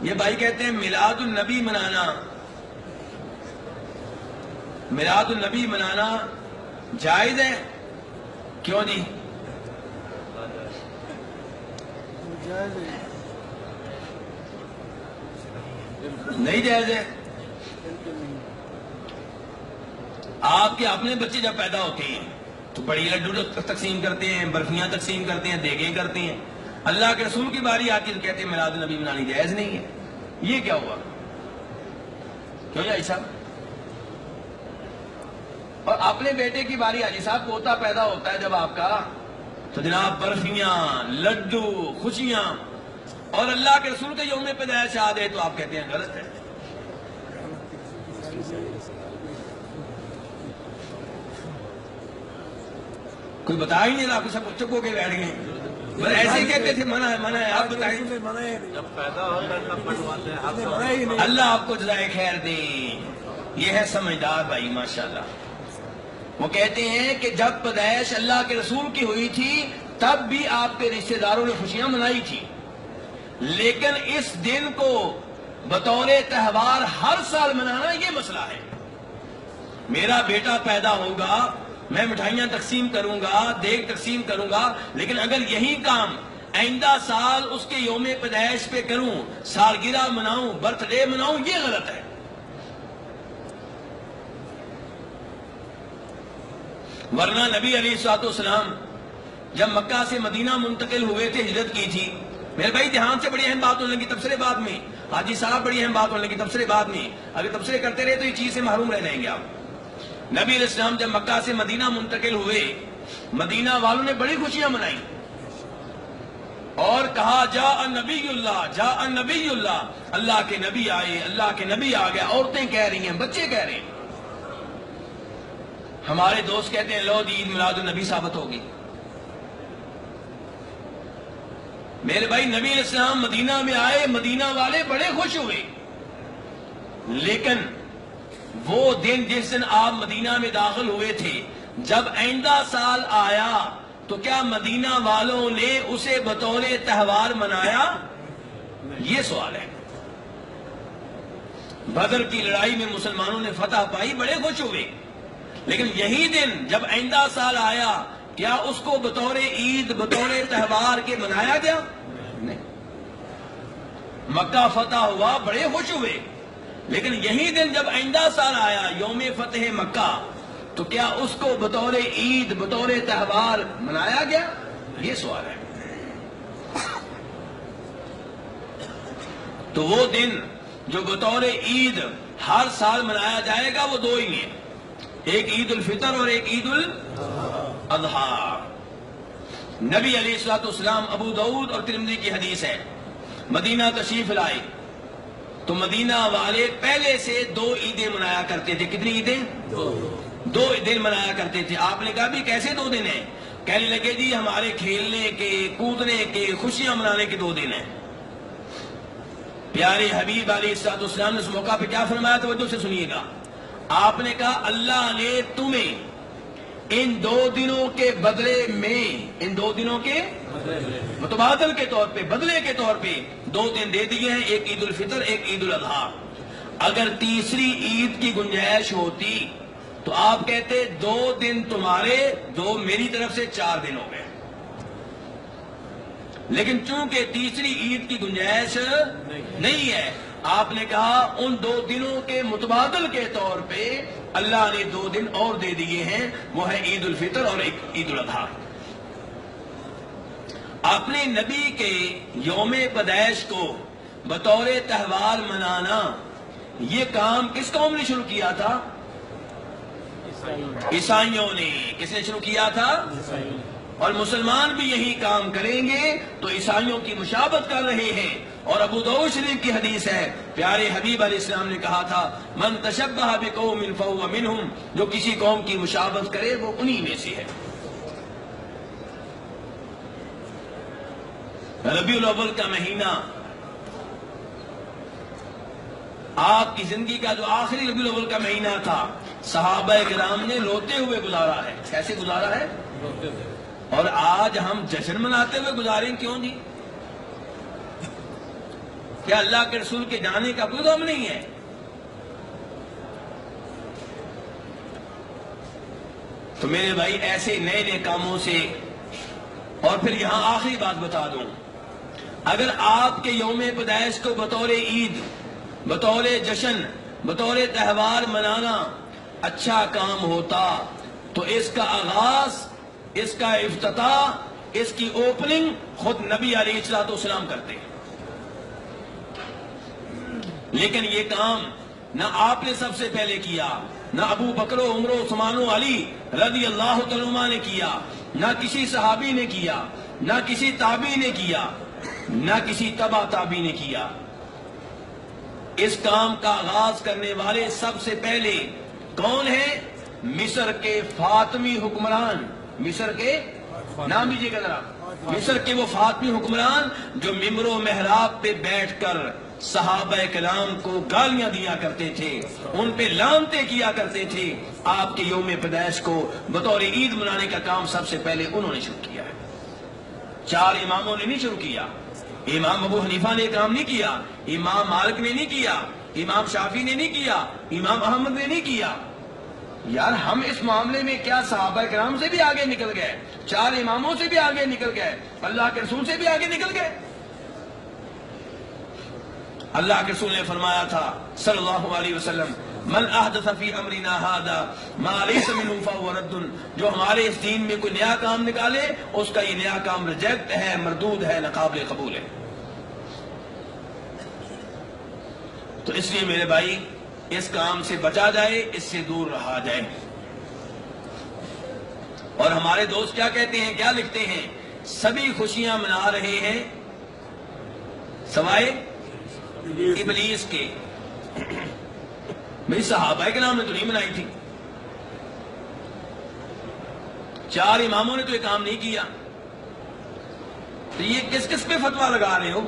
یہ بھائی کہتے ہیں میلاد النبی منانا، میلاد النبی منانا جائز ہے؟ کیوں جی؟ نہیں جائز ہے؟ آپ کے اپنے بچے جب پیدا ہوتے ہیں تو بڑی لڈو تقسیم کرتے ہیں، برفیاں تقسیم کرتے ہیں، دیگیں کرتے ہیں. اللہ کے رسول کی باری آتی ہے تو کہتے ہیں میلاد النبی منانی جائز نہیں ہے. یہ کیا ہوا؟ کیوں جی صاحب؟ اور اپنے بیٹے کی باری آتی صاحب، پوتا پیدا ہوتا ہے جب آپ کا، تو جناب برفیاں، لڈو، خوشیاں، اور اللہ کے رسول کے یوم پیدائش آ گئے تو آپ کہتے ہیں غلط ہے. کوئی بتا ہی نہیں رہا، آپ سب چپ ہو کے بیٹھ گئے. بس ایسے ہی کہتے تھے منع ہے منع ہے. آپ بتائیں. جب پیدا ہوتا ہے تب بنواتے ہیں. اللہ آپ کو جزائے خیر دے. یہ ہے سمجھدار بھائی ماشاءاللہ. وہ کہتے ہیں کہ جب پیدائش اللہ کے رسول کی ہوئی تھی تب بھی آپ کے رشتہ داروں نے خوشیاں منائی تھی، لیکن اس دن کو بطور تہوار ہر سال منانا یہ مسئلہ ہے. میرا بیٹا پیدا ہوگا، میں مٹھائیاں تقسیم کروں گا، دیگ تقسیم کروں گا، لیکن اگر یہی کام آئندہ سال اس کے یوم پیدائش پہ کروں، سالگرہ مناؤں، برتھ ڈے مناؤں، یہ غلط ہے. ورنہ نبی علیہ الصلوۃ والسلام جب مکہ سے مدینہ منتقل ہوئے تھے، ہجرت کی تھی. میرے بھائی دھیان سے بڑی اہم بات ہونے لگی، تبصرے بعد میں. حاجی صاحب بڑی اہم بات ہونے لگی، تبصرے بعد میں. اگر تبصرے کرتے رہے تو یہ چیز سے محروم رہ جائیں گے آپ. نبی علیہ السلام جب مکہ سے مدینہ منتقل ہوئے، مدینہ والوں نے بڑی خوشیاں منائی اور کہا جاء نبی اللہ، جاء نبی اللہ، اللہ کے نبی آئے، اللہ کے نبی آ گیا. عورتیں کہہ رہی ہیں، بچے کہہ رہے ہیں. ہمارے دوست کہتے ہیں لو عید میلاد النبی ثابت ہوگی. میرے بھائی نبی علیہ السلام مدینہ میں آئے، مدینہ والے بڑے خوش ہوئے، لیکن وہ دن جس دن آپ مدینہ میں داخل ہوئے تھے، جب آئندہ سال آیا تو کیا مدینہ والوں نے اسے بطور تہوار منایا؟ یہ سوال ہے. بدر کی لڑائی میں مسلمانوں نے فتح پائی، بڑے خوش ہوئے، لیکن یہی دن جب آئندہ سال آیا کیا اس کو بطور عید، بطور تہوار کے منایا گیا؟ نہیں. مکہ فتح ہوا، بڑے خوش ہوئے، لیکن یہی دن جب آئندہ سال آیا، یوم فتح مکہ، تو کیا اس کو بطور عید، بطور تہوار منایا گیا؟ یہ سوال ہے. تو وہ دن جو بطور عید ہر سال منایا جائے گا وہ دو ہی ہیں، ایک عید الفطر اور ایک عید الاضحیٰ. نبی علیہ الصلوۃ والسلام، ابو داؤد اور ترمذی کی حدیث ہے، مدینہ تشریف لائے تو مدینہ والے پہلے سے دو عیدیں منایا کرتے تھے. کتنی عیدیں؟ دو دن منایا کرتے تھے. آپ نے کہا بھی کیسے دو دن ہیں؟ کہنے لگے جی ہمارے کھیلنے کے، کودنے کے، خوشیاں منانے کے دو دن ہیں. پیارے حبیب علیہ الصلوۃ والسلام نے اس موقع پہ کیا فرمایا؟ توجہ سے سنیے گا. آپ نے کہا اللہ نے تمہیں ان دو دنوں کے بدلے میں، ان دو دنوں کے متبادل کے طور پہ، بدلے کے طور پہ دو دن دے دیے ہیں، ایک عید الفطر، ایک عید الاضحیٰ. اگر تیسری عید کی گنجائش ہوتی تو آپ کہتے دو دن تمہارے، دو میری طرف سے، 4 دن ہو گئے. لیکن چونکہ تیسری عید کی گنجائش نہیں ہے، آپ نے کہا ان دو دنوں کے متبادل کے طور پہ اللہ نے 2 دن اور دے دیے ہیں، وہ ہے عید الفطر اور ایک عید الاضحیٰ. اپنے نبی کے یوم پیدائش کو بطور تہوار منانا، یہ کام کس قوم نے شروع کیا تھا؟ عیسائیوں نے. کس نے شروع کیا تھا؟ اور مسلمان بھی یہی کام کریں گے تو عیسائیوں کی مشابہت کر رہے ہیں. اور ابو داؤد شریف کی حدیث ہے، پیارے حبیب علیہ السلام نے کہا تھا من تشبہ بقوم فہو منہم، جو کسی قوم کی مشابہت کرے وہ انہی میں سے ہے. ربیع الاول کا مہینہ آپ کی زندگی کا جو آخری ربیع الاول کا مہینہ تھا، صحابہ کرام نے روتے ہوئے گزارا ہے. کیسے گزارا ہے؟ اور آج ہم جشن مناتے ہوئے گزاریں. کیوں جی؟ کیا اللہ کے رسول کے جانے کا کوئی غم نہیں ہے؟ تو میرے بھائی ایسے نئے نئے کاموں سے، اور پھر یہاں آخری بات بتا دوں، اگر آپ کے یوم پیدائش کو بطور عید، بطور جشن، بطور تہوار منانا اچھا کام ہوتا تو اس کا آغاز، اس کا افتتاح، اس کی اوپننگ خود نبی علیہ الصلوۃ والسلام کرتے. لیکن یہ کام نہ آپ نے سب سے پہلے کیا، نہ ابو بکر و عمر و عثمان و علی رضی اللہ تعالی عنہ نے کیا، نہ کسی صحابی نے کیا، نہ کسی تابعی نے کیا، نہ کسی تبع تابعی نے کیا. اس کام کا آغاز کرنے والے سب سے پہلے کون ہیں؟ مصر کے فاطمی حکمران. مصر کے نام لیجیے گا ذرا. مصر کے وہ فاطمی حکمران جو ممبر و محراب پہ بیٹھ کر صحابہ کرام کو گالیاں دیا کرتے تھے، ان پہ لعنتیں کیا کرتے تھے. آپ کے یوم پیدائش کو بطور عید منانے کا کام سب سے پہلے انہوں نے شروع کیا ہے. 4 اماموں نے نہیں شروع کیا. امام ابو حنیفہ نے کام نہیں کیا، امام مالک نے نہیں کیا، امام شافعی نے نہیں کیا، امام احمد نے نہیں کیا. یار ہم اس معاملے میں کیا صحابہ کرام سے بھی آگے نکل گئے، 4 اماموں سے بھی آگے نکل گئے، اللہ کے رسول سے بھی آگے نکل گئے. اللہ کے رسول نے فرمایا تھا صلی اللہ علیہ وسلم، من احدث فی امرنا ھذا ما لیس منہ فہو رد. جو ہمارے اس دین میں کوئی نیا کام نکالے اس کا یہ نیا کام ریجیکٹ ہے، مردود ہے، ناقابل قبول ہے. تو اس لیے میرے بھائی اس کام سے بچا جائے، اس سے دور رہا جائے. اور ہمارے دوست کیا کہتے ہیں، کیا لکھتے ہیں؟ سبھی خوشیاں منا رہے ہیں سوائے ابلیس کے. بھئی صحابہ کے نام نے تو نہیں منائی تھی، 4 اماموں نے تو یہ کام نہیں کیا. تو یہ کس کس پہ فتویٰ لگا رہے ہو؟